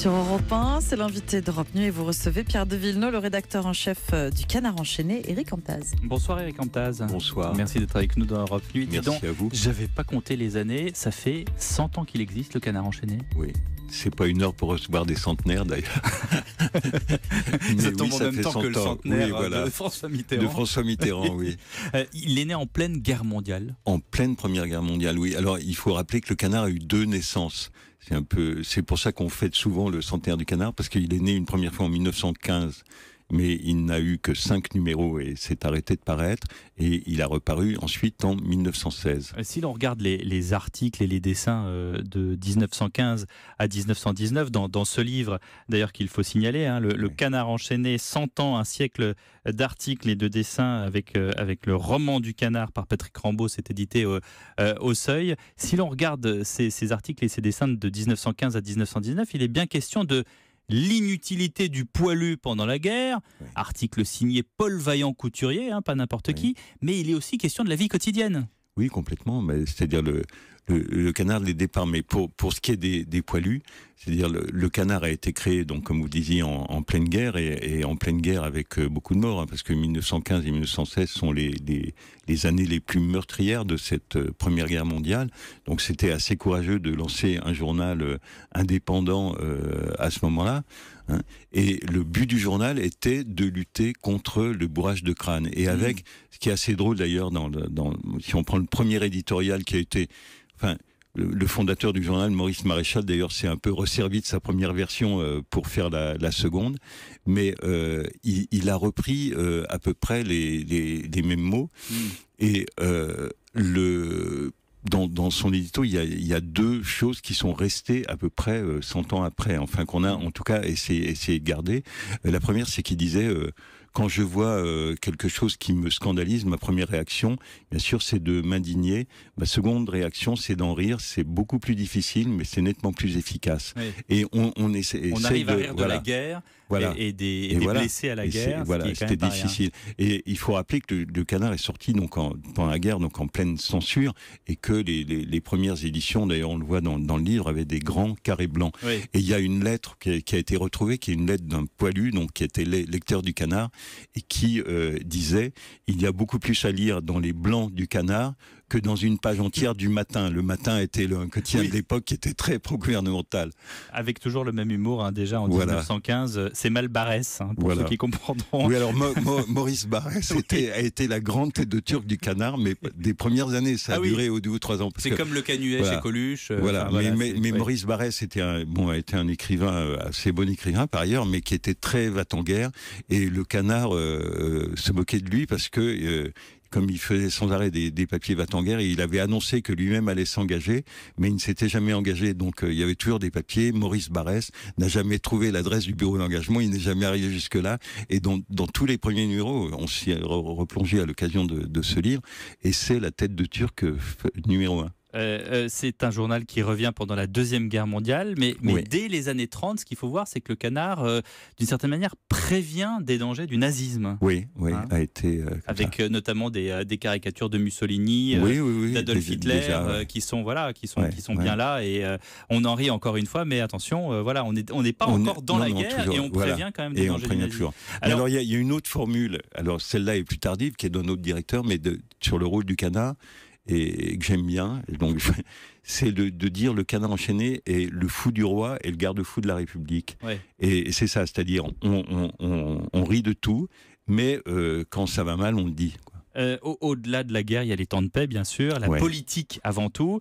Sur Europe 1, c'est l'invité d'Europe Nuit et vous recevez Pierre de Villeneuve, le rédacteur en chef du Canard enchaîné, Éric Antaz. Bonsoir Éric Antaz. Bonsoir. Merci d'être avec nous dans Europe Nuit. Merci à vous. J'avais pas compté les années, ça fait 100 ans qu'il existe le Canard enchaîné. Oui. C'est pas une heure pour recevoir des centenaires d'ailleurs. Ça tombe en même temps que le centenaire de François Mitterrand. De François Mitterrand, oui. Il est né en pleine guerre mondiale. En pleine Première Guerre mondiale, oui. Alors il faut rappeler que le Canard a eu 2 naissances. C'est pour ça qu'on fête souvent le centenaire du Canard, parce qu'il est né une première fois en 1915. Mais il n'a eu que 5 numéros et s'est arrêté de paraître. Et il a reparu ensuite en 1916. Si l'on regarde les articles et les dessins de 1915 à 1919, dans ce livre, d'ailleurs qu'il faut signaler, le Canard enchaîné, 100 ans, un siècle d'articles et de dessins avec le roman du Canard par Patrick Rambaud, c'est édité au Seuil. Si l'on regarde ces articles et ces dessins de 1915 à 1919, il est bien question de l'inutilité du poilu pendant la guerre, article signé Paul Vaillant-Couturier, pas n'importe qui, mais il est aussi question de la vie quotidienne. Oui, complètement. C'est-à-dire le Canard des départs. Mais pour ce qui est des poilus, c'est-à-dire le Canard a été créé, donc comme vous disiez, en pleine guerre et en pleine guerre avec beaucoup de morts, parce que 1915 et 1916 sont les années les plus meurtrières de cette Première Guerre mondiale. Donc c'était assez courageux de lancer un journal indépendant à ce moment-là. Et le but du journal était de lutter contre le bourrage de crâne. Et avec, ce qui est assez drôle d'ailleurs, si on prend le premier éditorial qui a été... Le fondateur du journal, Maurice Maréchal, d'ailleurs, s'est un peu resservi de sa première version pour faire la seconde. Mais il a repris à peu près les mêmes mots. Et dans son édito, il y a 2 choses qui sont restées à peu près 100 ans après, enfin qu'on a en tout cas essayé de garder. La première, c'est qu'il disait quand je vois quelque chose qui me scandalise, ma première réaction, bien sûr, c'est de m'indigner. Ma seconde réaction, c'est d'en rire. C'est beaucoup plus difficile, mais c'est nettement plus efficace. Oui. Et on arrive à rire de la guerre et des blessés à la guerre. C'était difficile. Et il faut rappeler que le Canard est sorti pendant la guerre, donc en pleine censure, et que les premières éditions, d'ailleurs, on le voit dans le livre, avaient des grands carrés blancs. Oui. Et il y a une lettre qui a été retrouvée, qui est une lettre d'un poilu, donc qui était lecteur du Canard, et qui disait « Il y a beaucoup plus à lire dans les blancs du Canard que dans une page entière du Matin ». Le Matin était un quotidien de l'époque qui était très pro-gouvernemental. Avec toujours le même humour, déjà en 1915, c'est mal Barès, pour ceux qui comprendront. Oui, alors Maurice Barès a été la grande tête de Turc du Canard, mais des premières années, ça a duré 2 ou 3 ans. C'est comme le Canuet chez Coluche. Mais Maurice Barès était un écrivain, assez bon écrivain par ailleurs, mais qui était très va-t-en-guerre, et le Canard se moquait de lui parce que comme il faisait sans arrêt des papiers va-t-en-guerre, et il avait annoncé que lui-même allait s'engager, mais il ne s'était jamais engagé. Donc il y avait toujours des papiers. Maurice Barès n'a jamais trouvé l'adresse du bureau d'engagement, il n'est jamais arrivé jusque-là. Et dans tous les premiers numéros, on s'y est replongé à l'occasion de ce livre, et c'est la tête de Turc numéro 1. C'est un journal qui revient pendant la Deuxième Guerre mondiale, mais dès les années 30, ce qu'il faut voir, c'est que le Canard, d'une certaine manière, prévient des dangers du nazisme. A été... avec notamment des caricatures de Mussolini, d'Adolf Hitler, qui sont bien là, et on en rit encore une fois, mais attention, on n'est pas encore dans la guerre, toujours, et on prévient quand même des dangers du nazisme. Alors il y a une autre formule, alors celle-là est plus tardive, qui est d'un autre directeur, mais sur le rôle du Canard, et que j'aime bien, donc c'est de dire le Canard enchaîné est le fou du roi et le garde-fou de la République. Et c'est ça, c'est-à-dire on rit de tout, mais quand ça va mal, on le dit, quoi. Au-delà de la guerre, il y a les temps de paix, bien sûr, la politique avant tout.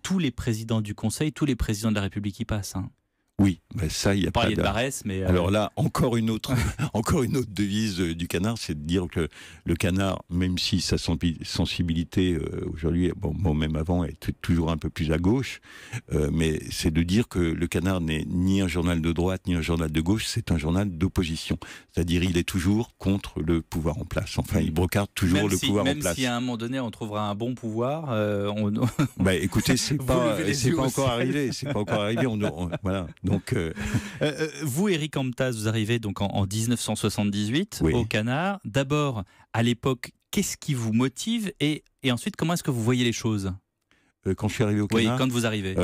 Tous les présidents du Conseil, tous les présidents de la République y passent. Oui, ça, il y a pas de Barès, mais... Alors là, encore une autre devise du Canard, c'est de dire que le Canard, même si sa sensibilité aujourd'hui, même avant, est toujours un peu plus à gauche, mais c'est de dire que le Canard n'est ni un journal de droite, ni un journal de gauche, c'est un journal d'opposition. C'est-à-dire, il est toujours contre le pouvoir en place. Enfin, il brocarde toujours le pouvoir en place. Même si à un moment donné, on trouvera un bon pouvoir... écoutez, c'est pas encore arrivé. C'est pas encore arrivé. Voilà. Donc, vous, Éric Antaz, vous arrivez donc en 1978 au Canard. D'abord, à l'époque, qu'est-ce qui vous motive et ensuite, comment est-ce que vous voyez les choses ? quand je suis arrivé au Oui, Canard. quand vous arrivez.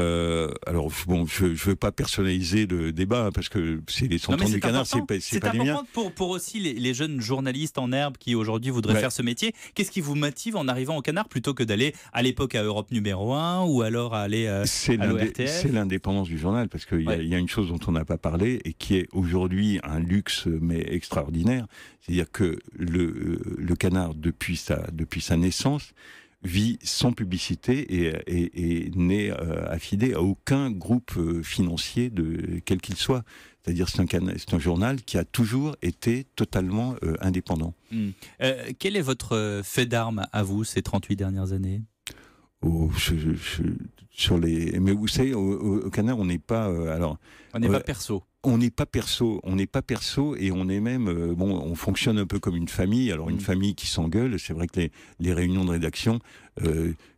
Alors bon, je veux pas personnaliser le débat parce que c'est les 100 ans du Canard, c'est pas les miens. C'est important pour aussi les jeunes journalistes en herbe qui aujourd'hui voudraient faire ce métier. Qu'est-ce qui vous motive en arrivant au Canard plutôt que d'aller à l'époque à Europe numéro 1 ou alors à aller à l'ORTF? C'est l'indépendance du journal parce qu'il y a une chose dont on n'a pas parlé et qui est aujourd'hui un luxe mais extraordinaire, c'est-à-dire que le Canard depuis sa naissance vit sans publicité et n'est affilié à aucun groupe financier quel qu'il soit. C'est-à-dire c'est un journal qui a toujours été totalement indépendant. Quel est votre fait d'armes à vous ces 38 dernières années? Mais vous savez, au Canard, on n'est pas... on n'est pas perso. On n'est pas perso et on est même on fonctionne un peu comme une famille. Alors une famille qui s'engueule, c'est vrai que les réunions de rédaction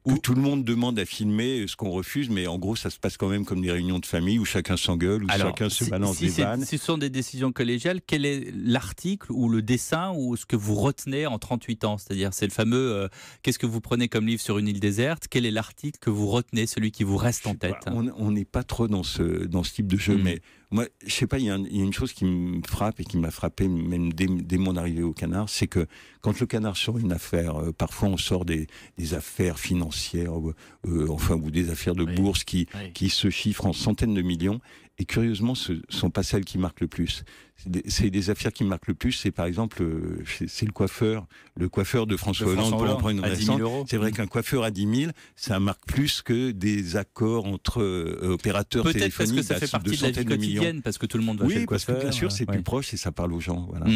où tout le monde demande à filmer ce qu'on refuse, mais en gros ça se passe quand même comme des réunions de famille où chacun s'engueule, où chacun se balance des vannes. Si ce sont des décisions collégiales, quel est l'article ou le dessin ou ce que vous retenez en 38 ans? C'est-à-dire c'est le fameux qu'est-ce que vous prenez comme livre sur une île déserte? Quel est l'article que vous retenez, celui qui vous reste en tête? On n'est pas trop dans ce type de jeu, mais moi, je sais pas, il y a une chose qui me frappe et qui m'a frappé même dès mon arrivée au Canard, c'est que quand le Canard sort une affaire, parfois on sort des affaires financières, ou des affaires de bourse qui se chiffrent en centaines de millions. Et curieusement, ce ne sont pas celles qui marquent le plus. C'est des affaires qui marquent le plus. C'est par exemple, c'est le coiffeur de François Hollande, pour en prendre une récente. C'est vrai qu'un coiffeur à 10 000, ça marque plus que des accords entre opérateurs téléphoniques. Peut-être parce que ça fait partie de la vie quotidienne, parce que tout le monde va chez le coiffeur. Oui, parce que bien sûr, c'est plus proche et ça parle aux gens. Voilà.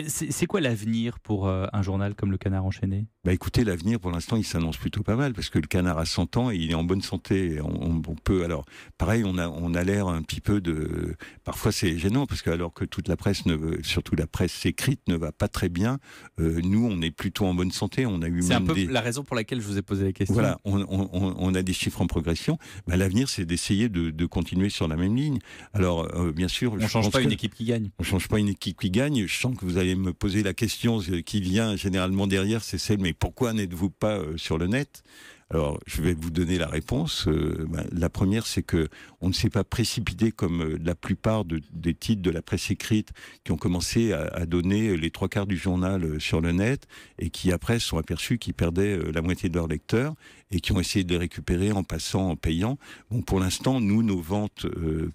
C'est quoi l'avenir pour un journal comme le Canard enchaîné? Écoutez, l'avenir, pour l'instant, il s'annonce plutôt pas mal, parce que le Canard a 100 ans et il est en bonne santé. On peut, alors, pareil, on a l'air un petit peu de... Parfois, c'est gênant, parce que alors que toute la presse, surtout la presse écrite, ne va pas très bien, nous, on est plutôt en bonne santé. On a eu c'est un peu la raison pour laquelle je vous ai posé la question. Voilà, on a des chiffres en progression. L'avenir, c'est d'essayer de continuer sur la même ligne. Alors, bien sûr... On ne change pas une équipe qui gagne. On ne change pas une équipe qui gagne. Je sens que vous allez me poser la question qui vient généralement derrière, c'est celle, mais pourquoi n'êtes-vous pas sur le net? Alors, je vais vous donner la réponse. La première, c'est que on ne s'est pas précipité comme la plupart des titres de la presse écrite qui ont commencé à donner les 3/4 du journal sur le net et qui après se sont aperçus qu'ils perdaient la moitié de leurs lecteurs et qui ont essayé de les récupérer en passant, en payant. Bon, pour l'instant, nos ventes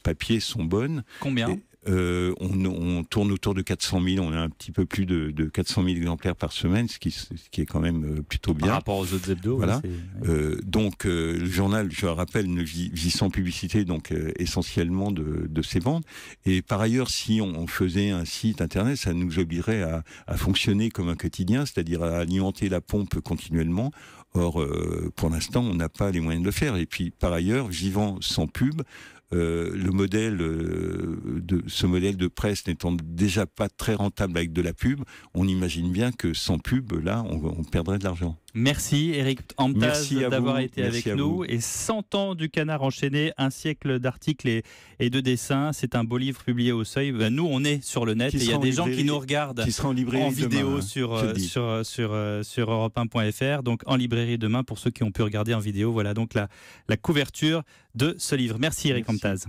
papier sont bonnes. Combien? On tourne autour de 400 000, on a un petit peu plus de 400 000 exemplaires par semaine, ce qui est quand même plutôt bien. Par rapport aux autres hebdos. Voilà. Donc le journal, je le rappelle, ne vit sans publicité, donc essentiellement de ses ventes. Et par ailleurs, si on faisait un site internet, ça nous obligerait à fonctionner comme un quotidien, c'est-à-dire à alimenter la pompe continuellement. Or, pour l'instant, on n'a pas les moyens de le faire. Et puis, par ailleurs, vivant sans pub, ce modèle de presse n'étant déjà pas très rentable avec de la pub, on imagine bien que sans pub, là, on perdrait de l'argent. Merci Éric Hamptaz d'avoir été Merci avec nous. Et 100 ans du Canard enchaîné, un siècle d'articles et de dessins. C'est un beau livre publié au Seuil. Nous, on est sur le net et il y a des gens qui nous regardent en vidéo sur europe1.fr. Donc en librairie demain pour ceux qui ont pu regarder en vidéo. Voilà donc la couverture de ce livre. Merci Éric Hamptaz.